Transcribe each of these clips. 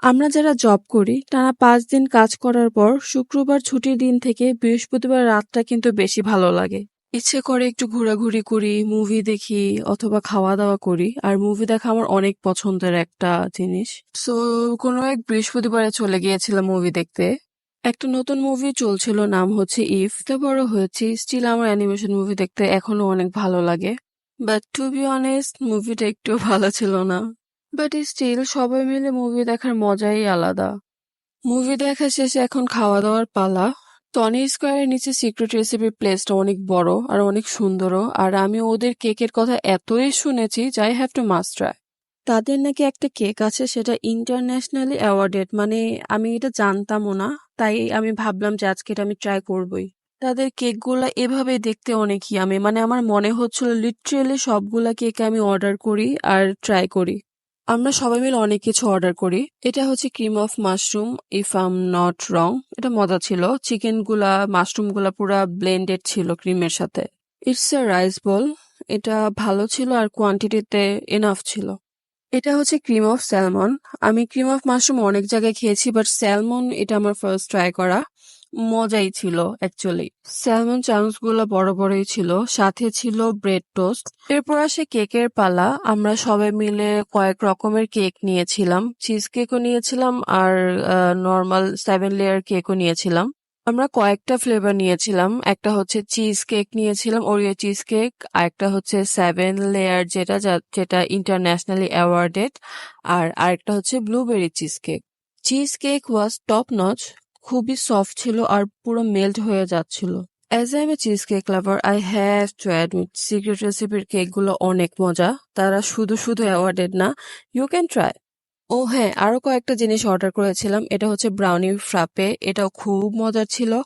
আমরা যারা জব করি টানা ৫ দিন কাজ করার পর শুক্রবার ছুটির দিন থেকে বৃহস্পতিবার রাতটা কিন্তু বেশি ভালো লাগে। ইচ্ছে করে একটু ঘোরাঘুরি করি, মুভি দেখি অথবা খাওয়া-দাওয়া করি। আর মুভি দেখা আমার অনেক পছন্দের একটা জিনিস। সো কোনো এক বৃহস্পতিবারে চলে গিয়েছিলাম মুভি দেখতে। একটা নতুন মুভি চলছিল, নাম হচ্ছে ইফ। এত বড় হয়েছি, স্টিল আমার অ্যানিমেশন মুভি দেখতে এখনো অনেক ভালো লাগে। বাট টু বি অনেস্ট মুভিটা একটু ভালো ছিল না। বাট স্টিল সবাই মিলে মুভি দেখার মজাই আলাদা। মুভি দেখা শেষে এখন খাওয়া দাওয়ার পালা। টনি স্কয়ারের নিচে সিক্রেট রেসিপির প্লেসটা অনেক বড় আর অনেক সুন্দরও। আর আমি ওদের কেকের কথা এতই শুনেছি যে I have to must try. তাদের নাকি একটা কেক আছে, সেটা ইন্টারন্যাশনালি অ্যাওয়ার্ডেড, মানে আমি এটা জানতামও না। তাই আমি ভাবলাম যে আজকে এটা আমি ট্রাই করবই। তাদের কেকগুলা এভাবে দেখতে অনেক ইয়ামি, মানে আমার মনে হচ্ছিল লিটারেলি সবগুলা কেক আমি অর্ডার করি আর ট্রাই করি। আমরা সবাই মিলে অনেক কিছু অর্ডার করি। এটা হচ্ছে cream of mushroom, if I am not wrong. এটা মজা ছিল। চিকেন গুলা, মাশরুম গুলা পুরা ব্লেন্ডেড ছিল ক্রিমের সাথে। ইটস এ রাইস বল। এটা ভালো ছিল আর কোয়ান্টিটিতে এনাফ ছিল। এটা হচ্ছে ক্রিম অফ স্যালমন। আমি ক্রিম অফ মাশরুম অনেক জায়গায় খেয়েছি, বাট স্যালমন এটা আমার ফার্স্ট ট্রাই করা। মজাই ছিল অ্যাকচুয়ালি। স্যালমন চাংস গুলো বড় বড়ই ছিল, সাথে ছিল ব্রেড টোস্ট। এরপর আসে কেকের পালা। আমরা সবাই মিলে কয়েক রকমের কেক নিয়েছিলাম। চিজ কেকও নিয়েছিলাম আর নর্মাল 7 লেয়ার কেকও নিয়েছিলাম। আমরা কয়েকটা ফ্লেভার নিয়েছিলাম। একটা হচ্ছে চিজ কেক নিয়েছিলাম, ওরিও চিজ কেক। আর একটা হচ্ছে 7 লেয়ার, যেটা ইন্টারন্যাশনালি অ্যাওয়ার্ডেড। আর আরেকটা হচ্ছে blueberry cheese cake. Cheese cake was top notch. খুবই সফট ছিল আর পুরো মেল্ট হয়ে যাচ্ছিল। As I M A cheese cake lover, I have to admit secret রেসিপির কেকগুলো অনেক মজা। তারা শুধু শুধু অ্যাওয়ার্ডেড না, ইউ ক্যান ট্রাই। ও হ্যাঁ, আরো কয়েকটা জিনিস অর্ডার করেছিলাম। এটা হচ্ছে ব্রাউনি ফ্রাপে, এটাও খুব মজার ছিল।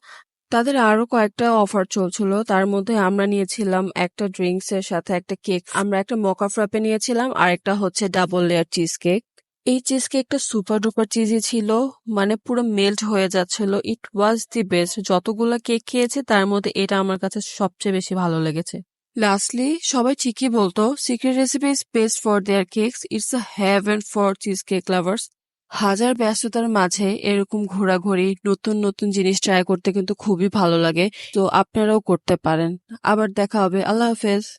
তাদের আরো কয়েকটা অফার চলছিল, তার মধ্যে আমরা নিয়েছিলাম একটা ড্রিঙ্কস এর সাথে একটা কেক। আমরা একটা মকা ফ্রাপে নিয়েছিলাম আর একটা হচ্ছে ডাবল লেয়ার চিজ কেক। এই চিজ কেকটা সুপার ডুপার চিজি ছিল, মানে পুরো মেল্ট হয়ে যাচ্ছিল। ইট ওয়াজ দি বেস্ট। যতগুলো কেক খেয়েছি তার মধ্যে এটা আমার কাছে সবচেয়ে বেশি ভালো লেগেছে। লাস্টলি সবাই ঠিকই বলতো secret recipe is best for their cakes, it's a haven for cheese cake lovers. হাজার ব্যস্ততার মাঝে এরকম ঘোরাঘুরি, নতুন নতুন জিনিস ট্রাই করতে কিন্তু খুবই ভালো লাগে। তো আপনারাও করতে পারেন। আবার দেখা হবে। আল্লাহ হাফেজ।